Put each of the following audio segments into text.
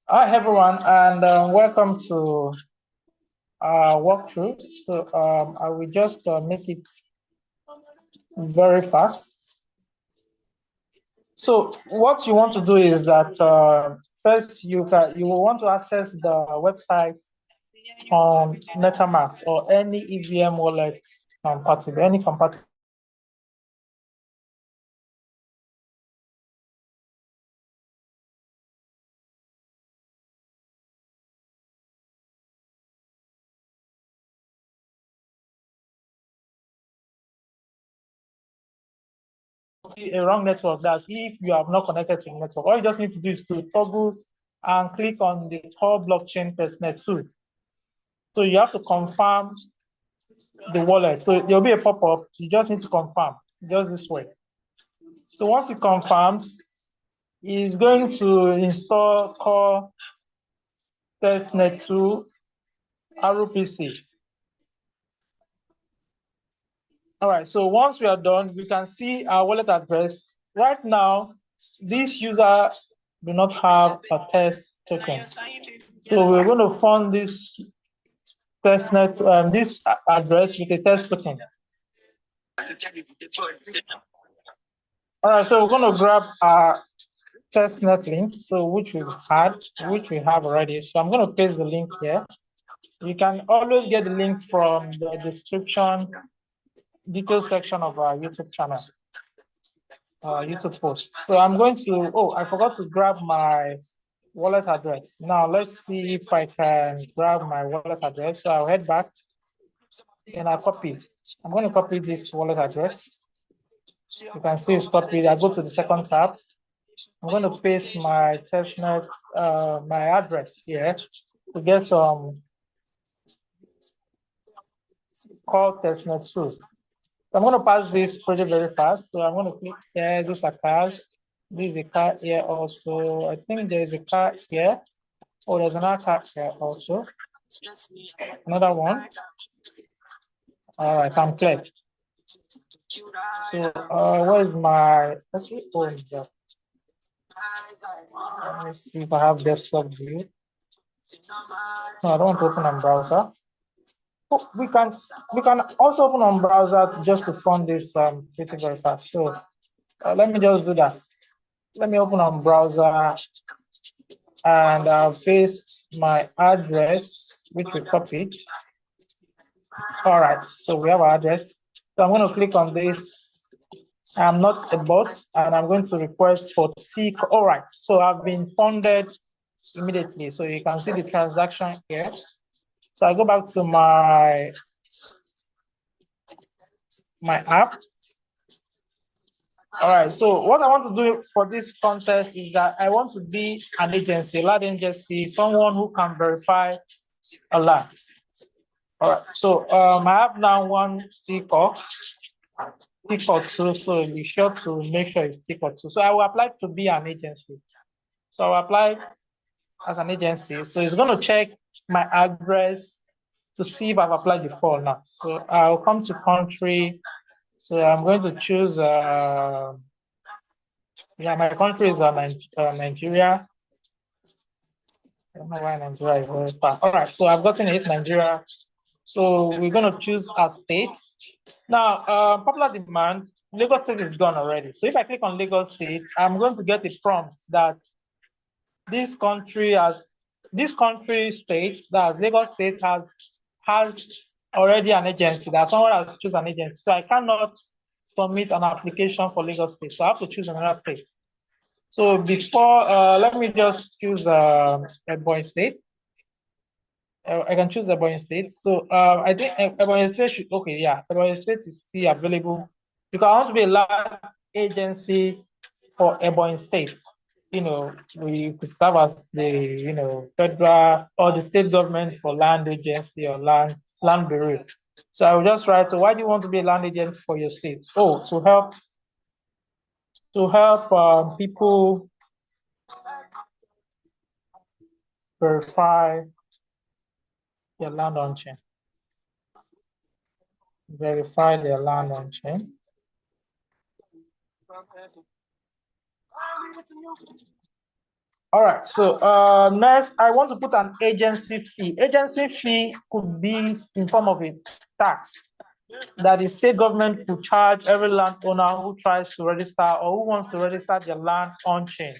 Hi everyone, and welcome to our walkthrough. So I will just make it very fast. So what you want to do is that first you will want to access the website on MetaMask or any EVM wallet compatible, any compatible. A wrong network. That's if you have not connected to the network. All you just need to do is to toggle and click on the Tor blockchain testnet tool. So you have to confirm the wallet. So there'll be a pop-up. You just need to confirm just this way. So once it confirms, it's going to install Core testnet 2 RPC. All right, so once we are done, we can see our wallet address. Right now, this user do not have a test token. So we're going to fund this testnet, this address with a test token. All right, so we're going to grab our testnet link, so which we have already. So I'm going to paste the link here. You can always get the link from the description detail section of our YouTube channel, YouTube post. So I'm going to, I forgot to grab my wallet address. Now let's see if I can grab my wallet address. So I'll head back and I'll copy it. I'm going to copy this wallet address. You can see it's copied. I go to the second tab. I'm going to paste my testnet, my address here to get some call testnet 2. So I'm going to pass this project very fast. So I'm going to click here. These are cars. This is a car here also. I think there's a car here. Oh, there's another car here also. Another one. All right, I'm clear. So where's my okay? Oh, yeah. Let me see if I have desktop view. No, I don't want to open on browser. Oh, we can also open on browser just to fund this pretty very fast. So let me just do that. Let me open on browser and I'll paste my address, which we copied. All right, so we have our address. So I'm going to click on this. I'm not a bot, and I'm going to request for T. All right, so I've been funded immediately. So you can see the transaction here. So I go back to my app. All right, so what I want to do for this contest is that I want to be an agency, land agency, someone who can verify a land. All right, so I have now one TCOR 2, so be sure to make sure it's TCOR 2. So I will apply to be an agency. So I'll apply as an agency. So it's going to check my address to see if I've applied before or not. So I'll come to country. So I'm going to choose, my country is Nigeria. I don't know why Nigeria is very far. All right, so I've gotten it, Nigeria. So we're going to choose our state. Now, popular demand, Lagos State is gone already. So if I click on Lagos State, I'm going to get a prompt that this country state, that Lagos State has already an agency, that someone has chosen an agency. So I cannot submit an application for Lagos State. So I have to choose another state. So before, let me just choose Ebonyi State. I can choose Ebonyi State. So I think Ebonyi State should, okay, yeah, Ebonyi State is still available because I want to be a land agency for Ebonyi State. You know, we could serve as the, federal or the state government for land agency or land bureau. So I will just write, so why do you want to be a land agent for your state? Oh, to help people verify their land on chain. Verify their land on chain. All right, so next I want to put an agency fee. Agency fee could be in form of a tax that the state government could charge every landowner who tries to register or who wants to register their land on chain.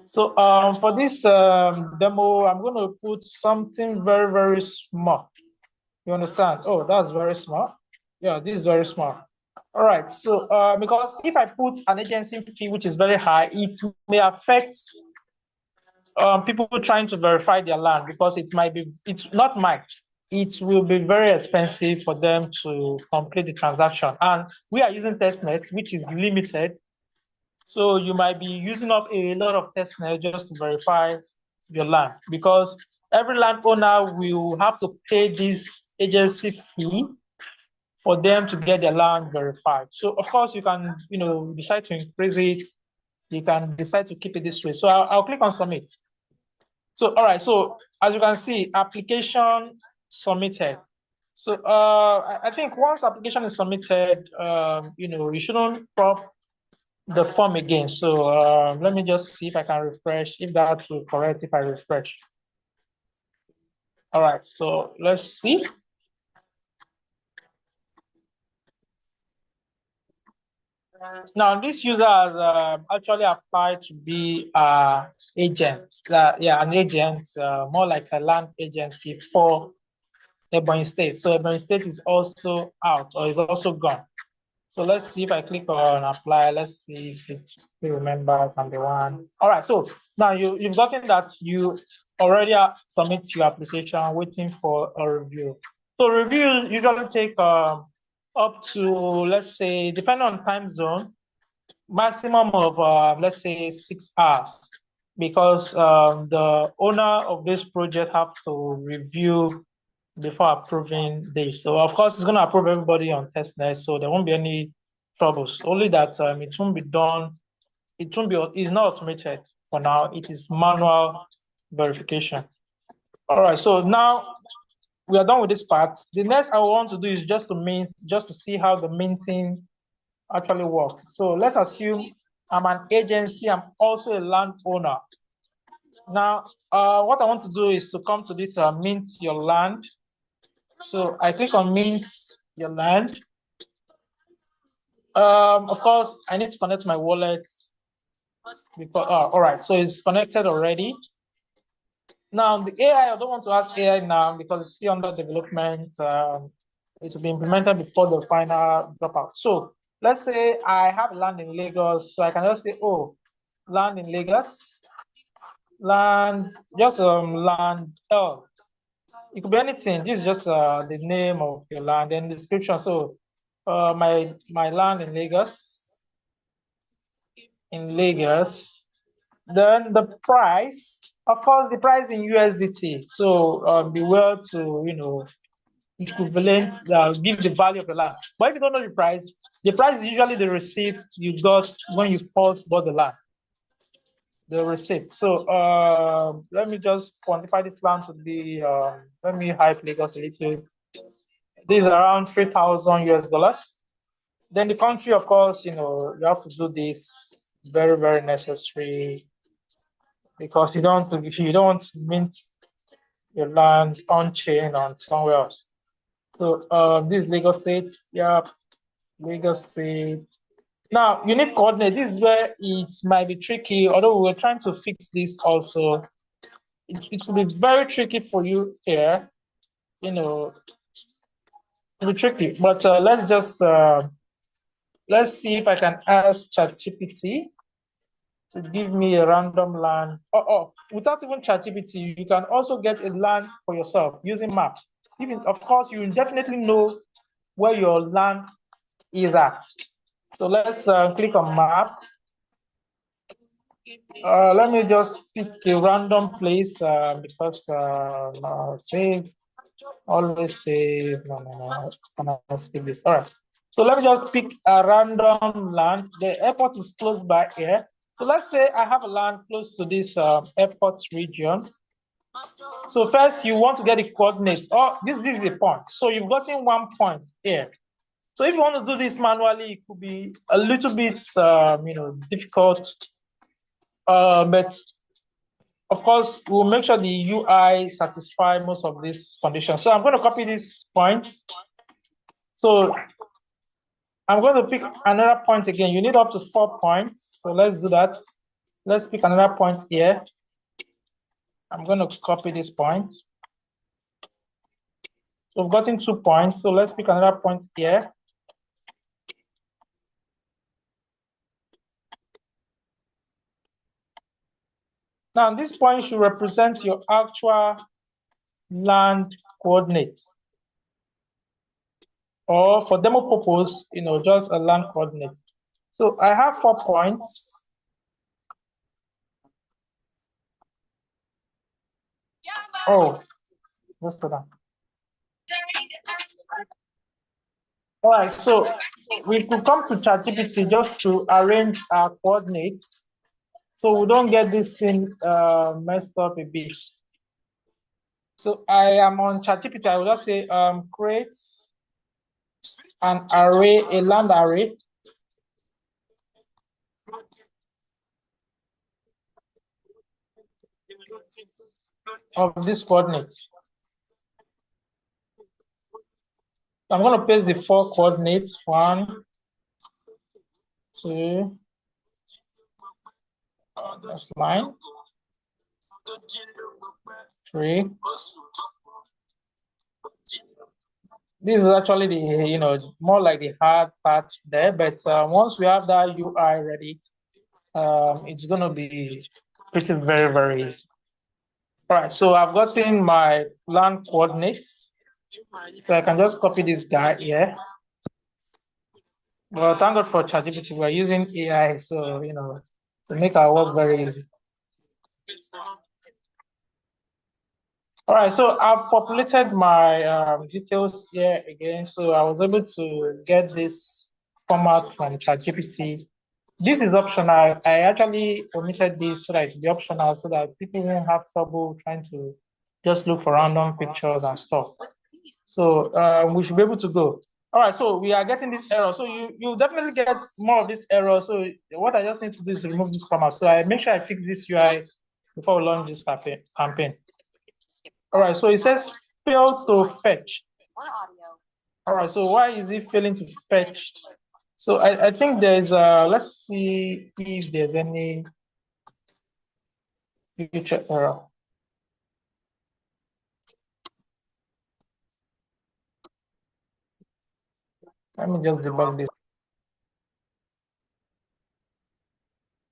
So for this demo, I'm going to put something very, very small. You understand? Oh, that's very small. Yeah, this is very small. All right, so because if I put an agency fee which is very high, it may affect people trying to verify their land because it's not much. It will be very expensive for them to complete the transaction. And we are using testnet, which is limited. So you might be using up a lot of testnet just to verify your land because every landowner will have to pay this agency fee for them to get their land verified. So of course you can, decide to increase it. You can decide to keep it this way. So I'll click on submit. So, all right. So as you can see, application submitted. So I think once application is submitted, you shouldn't prop the form again. So let me just see if I can refresh, if that will correct if I refresh. All right. So let's see. Now, this user has actually applied to be an agent. An agent, more like a land agency for Ebonyi State. So Ebonyi State is also out or is also gone. So let's see if I click on apply. Let's see if it still remembers I'm the one. All right. So now you've gotten that you already submit your application, waiting for a review. So reviews usually take up to, let's say, depending on time zone, maximum of let's say 6 hours, because the owner of this project have to review before approving this. So of course it's going to approve everybody on testnet, so there won't be any troubles. Only that it won't be done. It's not automated for now. It is manual verification. All right. So now we are done with this part. The next I want to do is just to see how the minting actually works. So let's assume I'm an agency. I'm also a landowner. Now, what I want to do is to come to this mint your land. So I click on mint your land. Of course, I need to connect my wallet because, all right, so it's connected already. Now, the AI, I don't want to ask AI now because it's still under development. It will be implemented before the final dropout. So let's say I have land in Lagos. So I can just say, oh, land in Lagos, land, just land. Oh, it could be anything. This is just the name of your land and description. So my land in Lagos, then the price, of course, the price in USDT. So be well to equivalent, give the value of the land. But if you don't know the price is usually the receipt you got when you first bought the land. The receipt. So let me just quantify this land to be, let me hype Lagos a little. This is around 3,000 US dollars. Then the country, of course, you have to do this, very, very necessary, because if you don't want to mint your land on chain on somewhere else. So this is Lagos State. Yeah, Lagos State. Now, you need coordinate. This is where it might be tricky, although we're trying to fix this also. It will be very tricky for you here. It'll be tricky. But let's see if I can ask ChatGPT to give me a random land. Without even ChatGPT, you can also get a land for yourself using maps. Even, of course, you definitely know where your land is at. So let's click on map. Let me just pick a random place because save, always save. No. Can I speak this? All right. So let me just pick a random land. The airport is close by here. So let's say I have a land close to this airport region. So first you want to get the coordinates. Oh, this is the point. So you've gotten one point here. So if you want to do this manually, it could be a little bit, difficult. But of course, we'll make sure the UI satisfy most of these conditions. So I'm going to copy these points. So I'm going to pick another point again. You need up to 4 points. So let's do that. Let's pick another point here. I'm going to copy this point. So we've gotten 2 points. So let's pick another point here. Now, this point should represent your actual land coordinates. Or for demo purpose, just a land coordinate. So I have 4 points. Oh, let's do that. All right, so we could come to ChatGPT just to arrange our coordinates so we don't get this thing messed up a bit. So I am on ChatGPT. I will just say create an array, a land array of these coordinates. I'm going to paste the 4 coordinates. 1, 2, that's line. 3. This is actually the, more like the hard part there. But once we have that UI ready, it's going to be pretty very, very easy. All right, so I've gotten my land coordinates. So I can just copy this guy here. Well, thank God for ChatGPT. We're using AI, so, to make our work very easy. All right, so I've populated my details here again. So I was able to get this format from ChatGPT. This is optional. I actually omitted this so that it be optional so that people won't have trouble trying to just look for random pictures and stuff. So we should be able to go. All right, so we are getting this error. So you definitely get more of this error. So what I just need to do is remove this format. So I make sure I fix this UI before we launch this campaign. All right, so it says fails to fetch. All right, so why is it failing to fetch? So I think there's let's see if there's any future error. Let me just debug this.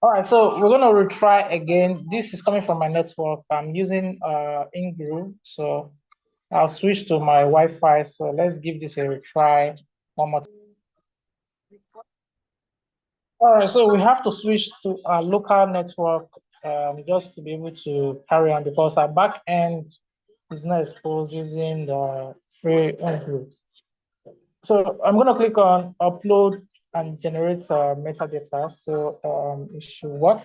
All right, so we're gonna retry again. This is coming from my network. I'm using Ingru, so I'll switch to my Wi-Fi. So let's give this a retry one more time. All right, so we have to switch to our local network just to be able to carry on because our back end is not exposed using the free Ingru. So I'm going to click on upload and generate metadata. So it should work.